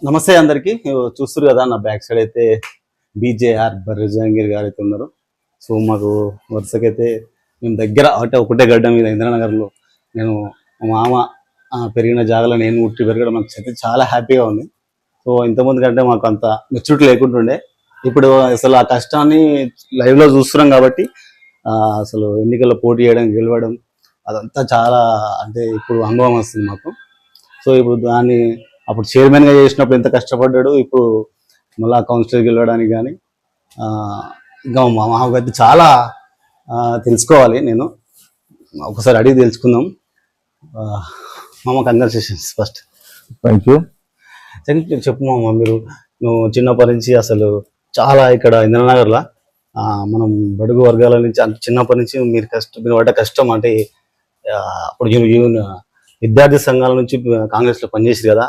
నమస్తే అందరికి. చూస్తున్నారు కదా, నా బ్యాక్ సైడ్ అయితే బీజేఆర్ బర్రె జహాంగీర్ గారు అయితే ఉన్నారు. సో మాకు వరుసకైతే మేము దగ్గర అంటే ఒకటే గడ్డ మీద ఇంద్రనగర్లో నేను మా మామ పెరిగిన జాగాలో నేను ఉట్టి పెరగడం నాకు అయితే చాలా హ్యాపీగా ఉంది. సో ఇంతకుముందు కంటే మాకు అంత మెచ్యూరిటీ లేకుంటుండే. ఇప్పుడు అసలు ఆ కష్టాన్ని లైవ్లో చూస్తున్నాం కాబట్టి అసలు ఎన్నికల్లో పోటీ చేయడం గెలవడం అదంతా చాలా అంటే ఇప్పుడు అనుభవం వస్తుంది మాకు. సో ఇప్పుడు దాన్ని అప్పుడు చైర్మన్గా చేసినప్పుడు ఎంత కష్టపడ్డాడు, ఇప్పుడు మళ్ళీ కౌన్సిలర్కి వెళ్ళడానికి కానీ ఇంకా మాకైతే చాలా తెలుసుకోవాలి. నేను ఒకసారి అడిగి తెలుసుకుందాం. మామ కంగ్రాచులేషన్స్ ఫస్ట్. Thank you. చెప్పు మామ, నువ్వు చిన్నప్పటి నుంచి అసలు చాలా ఇక్కడ ఇంద్రనగర్లో మనం బడుగు వర్గాల నుంచి అంటే చిన్నప్పటి నుంచి మీరు పడ్డ కష్టం అంటే అప్పుడు విద్యార్థి సంఘాల నుంచి కాంగ్రెస్లో పనిచేసి కదా,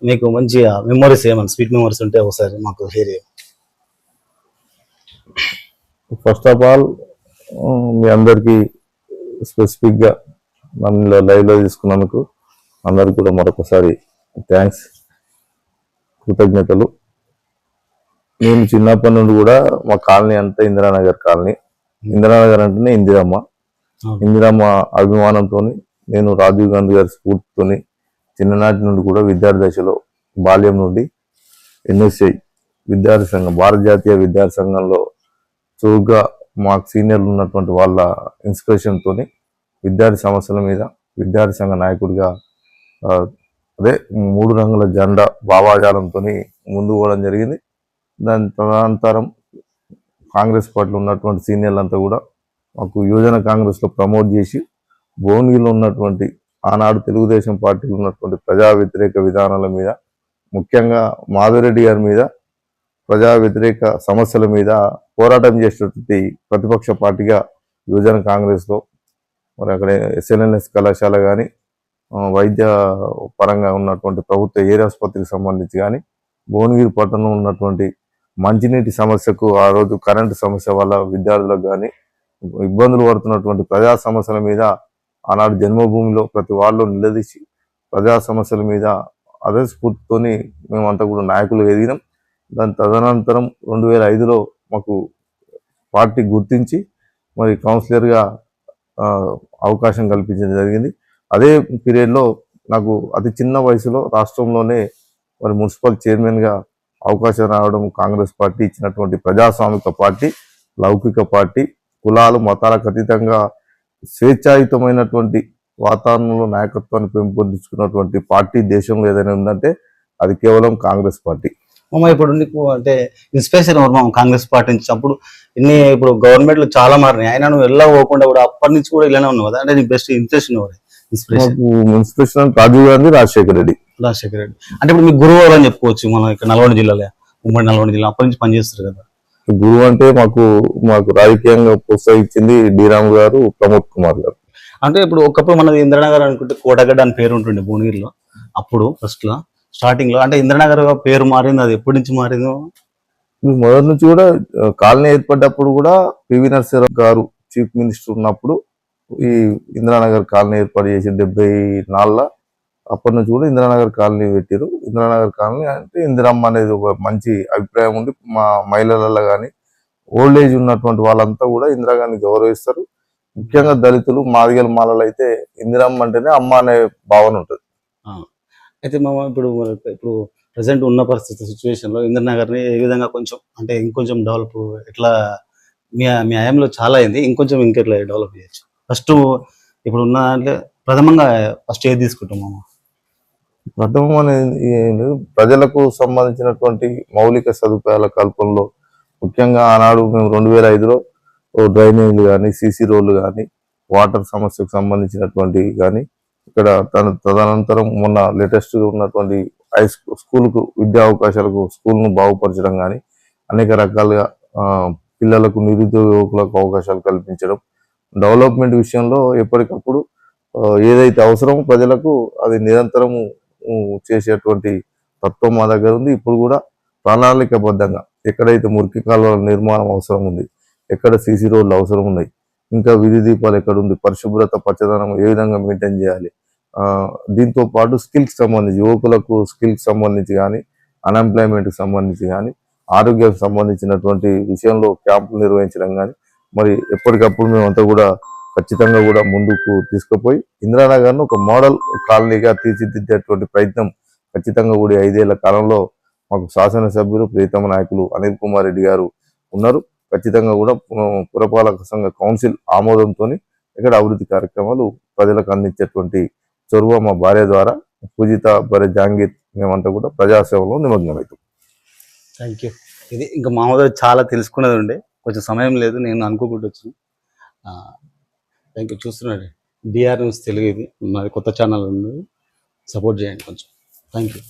మీకు మంచి మెమరీస్ ఏమన్నా స్వీట్ మెమరీస్ ఉంటే ఒకసారి మాకు షేర్ చేయండి. ఫస్ట్ ఆఫ్ ఆల్ మీ అందరికీ స్పెసిఫిక్గా నన్ను లైవ్లో తీసుకున్నందుకు అందరికి కూడా మరొకసారి థ్యాంక్స్, కృతజ్ఞతలు. నేను చిన్నప్పటి నుండి కూడా మా కాలనీ అంతా ఇందిరానగర్ కాలనీ. ఇందిరానగర్ అంటేనే ఇందిరమ్మ అభిమానంతో నేను రాజీవ్ గాంధీ గారి స్ఫూర్తితోని చిన్ననాటి నుండి కూడా విద్యార్థి దశలో బాల్యం నుండి ఎన్ఎస్ఐ విద్యార్థి సంఘం, భారత జాతీయ విద్యార్థి సంఘంలో చురుగ్గా మాకు సీనియర్లు ఉన్నటువంటి వాళ్ళ ఇన్స్పిరేషన్తో విద్యార్థి సమస్యల మీద విద్యార్థి సంఘ నాయకుడిగా అదే 3 రంగుల జెండా భావాజాలంతో ముందు పోవడం జరిగింది. దాని తదనంతరం కాంగ్రెస్ పార్టీలో ఉన్నటువంటి సీనియర్లంతా కూడా మాకు యువజన కాంగ్రెస్లో ప్రమోట్ చేసి భువనగిరిలో ఉన్నటువంటి ఆనాడు తెలుగుదేశం పార్టీలో ఉన్నటువంటి ప్రజా వ్యతిరేక విధానాల మీద, ముఖ్యంగా మాధురెడ్డి గారి మీద ప్రజా వ్యతిరేక సమస్యల మీద పోరాటం చేసేటువంటి ప్రతిపక్ష పార్టీగా యువజన కాంగ్రెస్లో మరి అక్కడ ఎస్ఎల్ఎన్ఎస్ కళాశాల కానీ, వైద్య పరంగా ఉన్నటువంటి ప్రభుత్వ ఏరియా ఆసుపత్రికి సంబంధించి కానీ, భువనగిరి పట్టణంలో ఉన్నటువంటి మంచినీటి సమస్యకు ఆ రోజు కరెంటు సమస్య వల్ల విద్యార్థులకు కానీ ఇబ్బందులు పడుతున్నటువంటి ప్రజా సమస్యల మీద ఆనాడు జన్మభూమిలో ప్రతి వాళ్ళు నిలదీసి ప్రజా సమస్యల మీద అదే స్ఫూర్తితోని మేమంతా కూడా నాయకులు ఎదిగినాం. దాని తదనంతరం 2005లో మాకు పార్టీ గుర్తించి మరి కౌన్సిలర్గా అవకాశం కల్పించడం జరిగింది. అదే పీరియడ్లో నాకు అతి చిన్న వయసులో రాష్ట్రంలోనే మరి మున్సిపల్ చైర్మన్గా అవకాశం రావడం కాంగ్రెస్ పార్టీ ఇచ్చినటువంటి ప్రజాస్వామిక పార్టీ, లౌకిక పార్టీ, కులాలు మతాలకు అతీతంగా స్వేచ్ఛాయుతమైనటువంటి వాతావరణంలో నాయకత్వాన్ని పెంపొందించుకున్నటువంటి పార్టీ దేశంలో ఏదైనా ఉందంటే అది కేవలం కాంగ్రెస్ పార్టీ. ఇప్పుడు నీకు అంటే ఇన్స్పిరేషన్ ఎవరు కాంగ్రెస్ పార్టీ నుంచి? అప్పుడు ఇప్పుడు గవర్నమెంట్లు చాలా మారినాయి, అయినా నువ్వు ఎలా పోకుండా కూడా అప్పటి నుంచి కూడా ఇలానే ఉన్నావు కదా, అంటే నీ బెస్ట్ ఇన్స్పిరేషన్ ఎవరు? ఇన్స్పిరేషన్ రాజీవ్ గాంధీ, రాజశేఖర రెడ్డి. అంటే ఇప్పుడు మీకు గురువు అని చెప్పుకోవచ్చు. మనం ఇక్కడ నల్గొండ జిల్లాలో, ఉమ్మడి నల్గొండ జిల్లా అప్పటి నుంచి పనిచేస్తారు కదా. గురువు అంటే మాకు రాజకీయంగా ప్రోత్సహించింది డి రామ్ గారు, ప్రమోద్ కుమార్ గారు. అంటే ఇప్పుడు ఒకప్పుడు మనది ఇంద్రనగర్ అనుకుంటే కోటగడ్డ అని పేరు ఉంటుండే భువనగిరిలో అప్పుడు ఫస్ట్ లో స్టార్టింగ్ లో. అంటే ఇంద్రనగర్ పేరు మారింది, అది ఎప్పటి నుంచి మారిందో? మొదటి నుంచి కూడా కాలనీ ఏర్పడ్డప్పుడు కూడా పివి నరసింహారావు గారు చీఫ్ మినిస్టర్ ఉన్నప్పుడు ఈ ఇందిరానగర్ కాలనీ ఏర్పాటు చేసి 74లో అప్పటి నుంచి కూడా ఇందిరానగర్ కాలనీ పెట్టారు. ఇందిరానగర్ కాలనీ అంటే ఇందిరమ్మ అనేది ఒక మంచి అభిప్రాయం ఉండి మా మహిళలలో కానీ ఓల్డ్ ఏజ్ ఉన్నటువంటి వాళ్ళంతా కూడా ఇందిరాగాంధీ గౌరవిస్తారు. ముఖ్యంగా దళితులు, మాదిగల మాలలు అయితే ఇందిరమ్మ అంటేనే అమ్మ అనే భావన ఉంటుంది. అయితే ఇప్పుడు ప్రజెంట్ ఉన్న పరిస్థితి సిచ్యువేషన్లో ఇంద్రనగర్ని ఏ విధంగా కొంచెం అంటే ఇంకొంచెం డెవలప్ ఎట్లా మీ హయాంలో చాలా అయింది, ఇంకెట్లా డెవలప్ చేయొచ్చు? ఫస్ట్ ఇప్పుడు ఉన్న అంటే ప్రథమంగా ఫస్ట్ ఏది తీసుకుంటాం మామ? ప్రథమం అనేది ప్రజలకు సంబంధించినటువంటి మౌలిక సదుపాయాల కల్పనలో ముఖ్యంగా ఆనాడు మేము 2005లో డ్రైనేజీలు కానీ, సీసీ రోడ్లు కానీ, వాటర్ సమస్యకు సంబంధించినటువంటి కానీ, ఇక్కడ తదనంతరం మొన్న లేటెస్ట్గా ఉన్నటువంటి స్కూల్కు విద్యా అవకాశాలకు స్కూల్ను బాగుపరచడం కానీ, అనేక రకాలుగా పిల్లలకు నిరుద్యోగ యువకులకు అవకాశాలు కల్పించడం, డెవలప్మెంట్ విషయంలో ఎప్పటికప్పుడు ఏదైతే అవసరమో ప్రజలకు అది నిరంతరము చేసేటువంటి తత్వం మా దగ్గర ఉంది. ఇప్పుడు కూడా ప్రణాళికబద్ధంగా ఎక్కడైతే మురికి కాలువల నిర్మాణం అవసరం ఉంది, ఎక్కడ సీసీ రోడ్లు అవసరం ఉన్నాయి, ఇంకా వీధి దీపాలు ఎక్కడ ఉంది, పరిశుభ్రత పచ్చదనం ఏ విధంగా మెయింటైన్ చేయాలి, దీంతో పాటు స్కిల్కి సంబంధించి యువకులకు స్కిల్కి సంబంధించి కానీ అన్ఎంప్లాయ్మెంట్కి సంబంధించి కానీ ఆరోగ్యానికి సంబంధించినటువంటి విషయంలో క్యాంపులు నిర్వహించడం కానీ మరి ఎప్పటికప్పుడు మేమంతా కూడా ఖచ్చితంగా కూడా ముందుకు తీసుకుపోయి ఇందిరానగర్ను ఒక మోడల్ కాలనీగా తీర్చిదిద్దేటువంటి ప్రయత్నం ఖచ్చితంగా కూడా 5 ఏళ్ల కాలంలో మాకు శాసనసభ్యులు ప్రియతమ నాయకులు అనిల్ కుమార్ రెడ్డి గారు ఉన్నారు. ఖచ్చితంగా కూడా పురపాలక సంఘ కౌన్సిల్ ఆమోదంతో ఇక్కడ అభివృద్ధి కార్యక్రమాలు ప్రజలకు అందించేటువంటి చొరవ మా భార్య ద్వారా పూజిత భార్య జాంగీర్ మేమంతా కూడా ప్రజాసేవలో నిమగ్నమవుతాం. Thank you. ఇది ఇంకా మామూలుగా చాలా తెలుసుకున్నది ఉండే, కొంచెం సమయం లేదు, నేను అనుకోకుండా వచ్చాను. Thank you. చూస్తున్నాడు డిఆర్ న్యూస్ తెలుగు, ఇది మాది కొత్త ఛానల్ ఉంది, సపోర్ట్ చేయండి కొంచెం. Thank you.